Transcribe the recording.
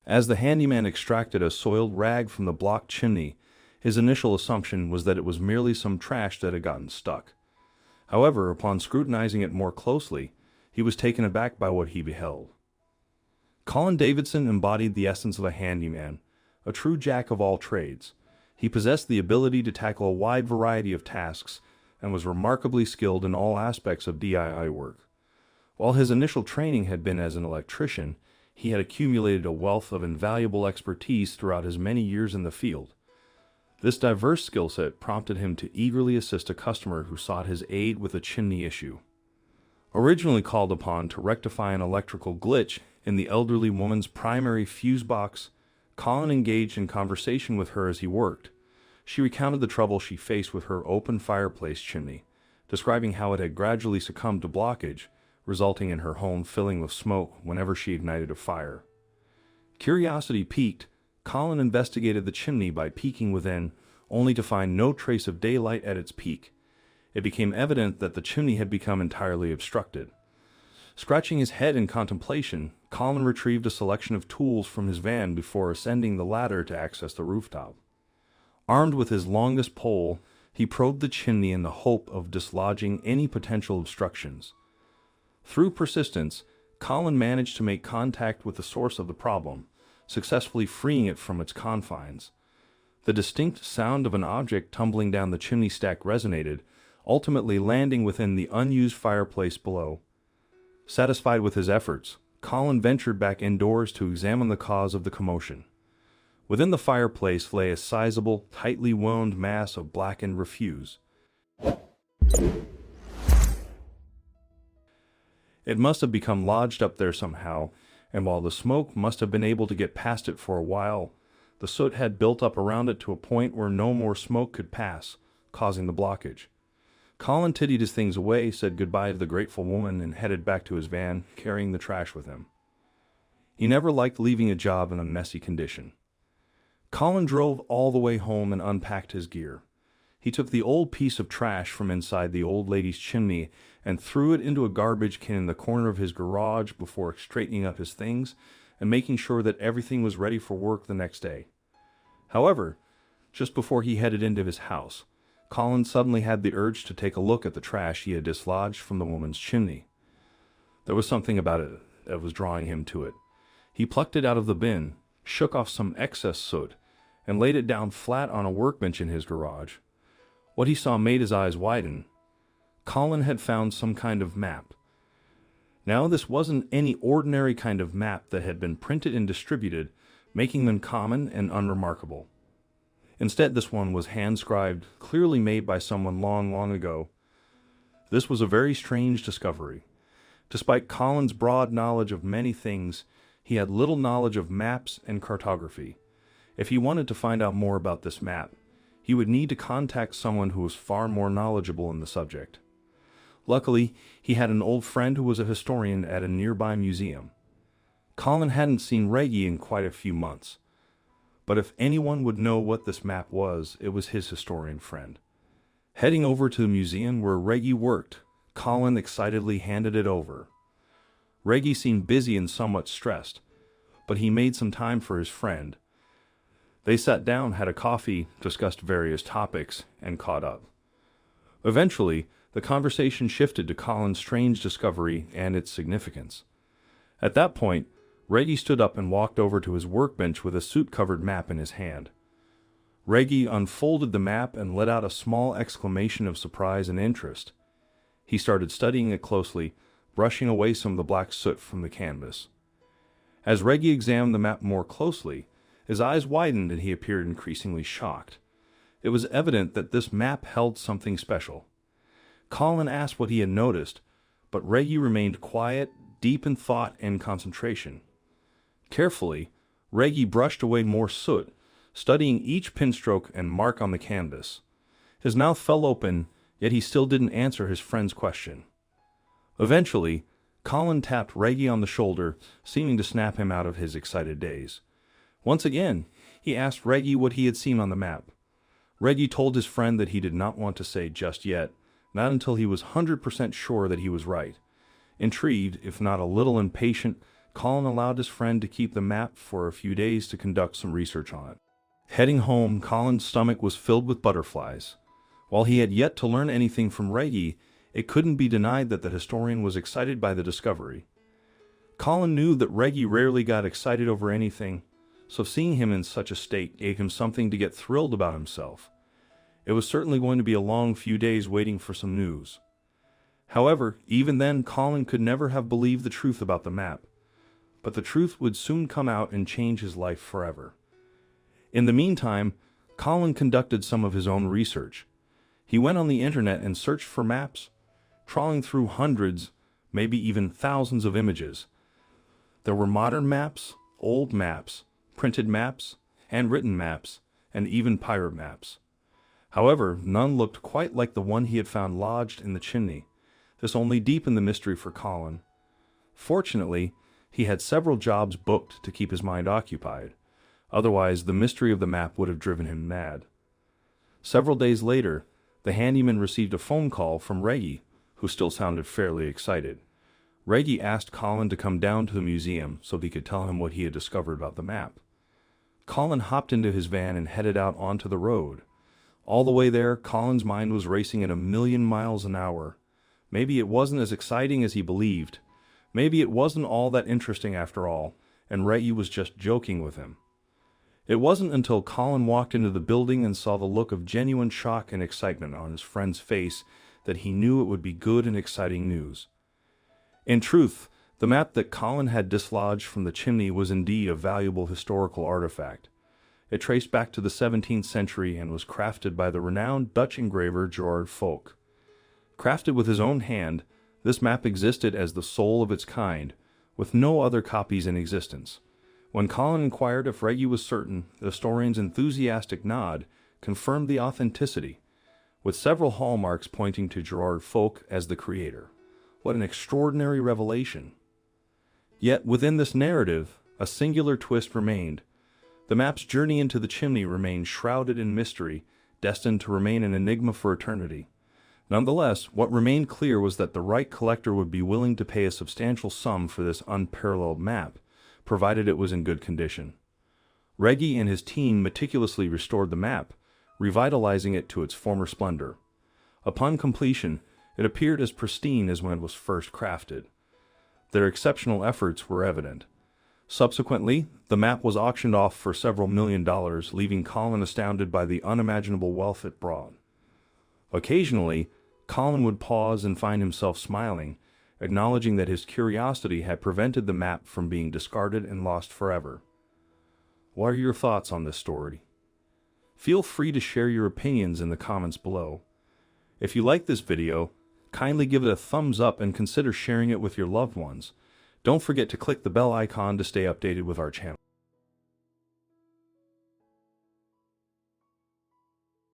As the handyman extracted a soiled rag from the blocked chimney, his initial assumption was that it was merely some trash that had gotten stuck. However, upon scrutinizing it more closely, he was taken aback by what he beheld. Colin Davidson embodied the essence of a handyman, a true jack of all trades. He possessed the ability to tackle a wide variety of tasks and was remarkably skilled in all aspects of DIY work. While his initial training had been as an electrician, he had accumulated a wealth of invaluable expertise throughout his many years in the field. This diverse skill set prompted him to eagerly assist a customer who sought his aid with a chimney issue. Originally called upon to rectify an electrical glitch in the elderly woman's primary fuse box, Colin engaged in conversation with her as he worked. She recounted the trouble she faced with her open fireplace chimney, describing how it had gradually succumbed to blockage, resulting in her home filling with smoke whenever she ignited a fire. Curiosity piqued, Colin investigated the chimney by peeking within, only to find no trace of daylight at its peak. It became evident that the chimney had become entirely obstructed. Scratching his head in contemplation, Colin retrieved a selection of tools from his van before ascending the ladder to access the rooftop. Armed with his longest pole, he probed the chimney in the hope of dislodging any potential obstructions. Through persistence, Colin managed to make contact with the source of the problem, successfully freeing it from its confines. The distinct sound of an object tumbling down the chimney stack resonated, ultimately landing within the unused fireplace below. Satisfied with his efforts, Colin ventured back indoors to examine the cause of the commotion. Within the fireplace lay a sizable, tightly wound mass of blackened refuse. It must have become lodged up there somehow, and while the smoke must have been able to get past it for a while, the soot had built up around it to a point where no more smoke could pass, causing the blockage. Colin tiddied his things away, said goodbye to the grateful woman, and headed back to his van, carrying the trash with him. He never liked leaving a job in a messy condition. Colin drove all the way home and unpacked his gear. He took the old piece of trash from inside the old lady's chimney and threw it into a garbage can in the corner of his garage before straightening up his things and making sure that everything was ready for work the next day. However, just before he headed into his house, Colin suddenly had the urge to take a look at the trash he had dislodged from the woman's chimney. There was something about it that was drawing him to it. He plucked it out of the bin, shook off some excess soot, and laid it down flat on a workbench in his garage. What he saw made his eyes widen. Colin had found some kind of map. Now this wasn't any ordinary kind of map that had been printed and distributed, making them common and unremarkable. Instead, this one was hand-scribed, clearly made by someone long, long ago. This was a very strange discovery. Despite Colin's broad knowledge of many things, he had little knowledge of maps and cartography. If he wanted to find out more about this map, he would need to contact someone who was far more knowledgeable in the subject. Luckily, he had an old friend who was a historian at a nearby museum. Colin hadn't seen Reggie in quite a few months, but if anyone would know what this map was, it was his historian friend. Heading over to the museum where Reggie worked, Colin excitedly handed it over. Reggie seemed busy and somewhat stressed, but he made some time for his friend. They sat down, had a coffee, discussed various topics, and caught up. Eventually, the conversation shifted to Colin's strange discovery and its significance. At that point, Reggie stood up and walked over to his workbench with a soot-covered map in his hand. Reggie unfolded the map and let out a small exclamation of surprise and interest. He started studying it closely, brushing away some of the black soot from the canvas. As Reggie examined the map more closely, his eyes widened and he appeared increasingly shocked. It was evident that this map held something special. Colin asked what he had noticed, but Reggie remained quiet, deep in thought and concentration. Carefully, Reggie brushed away more soot, studying each pinstroke and mark on the canvas. His mouth fell open, yet he still didn't answer his friend's question. Eventually, Colin tapped Reggie on the shoulder, seeming to snap him out of his excited daze. Once again, he asked Reggie what he had seen on the map. Reggie told his friend that he did not want to say just yet, not until he was 100% sure that he was right. Intrigued, if not a little impatient, Colin allowed his friend to keep the map for a few days to conduct some research on it. Heading home, Colin's stomach was filled with butterflies. While he had yet to learn anything from Reggie, it couldn't be denied that the historian was excited by the discovery. Colin knew that Reggie rarely got excited over anything, so seeing him in such a state gave him something to get thrilled about himself. It was certainly going to be a long few days waiting for some news. However, even then, Colin could never have believed the truth about the map. But the truth would soon come out and change his life forever. In the meantime, Colin conducted some of his own research. He went on the internet and searched for maps, trawling through hundreds, maybe even thousands of images. There were modern maps, old maps, printed maps, handwritten maps, and even pirate maps. However, none looked quite like the one he had found lodged in the chimney. This only deepened the mystery for Colin. Fortunately, he had several jobs booked to keep his mind occupied. Otherwise, the mystery of the map would have driven him mad. Several days later, the handyman received a phone call from Reggie, who still sounded fairly excited. Reggie asked Colin to come down to the museum so he could tell him what he had discovered about the map. Colin hopped into his van and headed out onto the road. All the way there, Colin's mind was racing at 1,000,000 miles an hour. Maybe it wasn't as exciting as he believed. Maybe it wasn't all that interesting after all, and Reggie was just joking with him. It wasn't until Colin walked into the building and saw the look of genuine shock and excitement on his friend's face that he knew it would be good and exciting news. In truth, the map that Colin had dislodged from the chimney was indeed a valuable historical artifact. It traced back to the 17th century and was crafted by the renowned Dutch engraver Gerard Folk. Crafted with his own hand, this map existed as the sole of its kind, with no other copies in existence. When Colin inquired if Reggie was certain, the historian's enthusiastic nod confirmed the authenticity, with several hallmarks pointing to Gerard Folk as the creator. What an extraordinary revelation! Yet within this narrative, a singular twist remained. The map's journey into the chimney remained shrouded in mystery, destined to remain an enigma for eternity. Nonetheless, what remained clear was that the right collector would be willing to pay a substantial sum for this unparalleled map, provided it was in good condition. Reggie and his team meticulously restored the map, revitalizing it to its former splendor. Upon completion, it appeared as pristine as when it was first crafted. Their exceptional efforts were evident. Subsequently, the map was auctioned off for several $1,000,000, leaving Colin astounded by the unimaginable wealth it brought. Occasionally, Colin would pause and find himself smiling, acknowledging that his curiosity had prevented the map from being discarded and lost forever. What are your thoughts on this story? Feel free to share your opinions in the comments below. If you like this video, kindly give it a thumbs up and consider sharing it with your loved ones. Don't forget to click the bell icon to stay updated with our channel.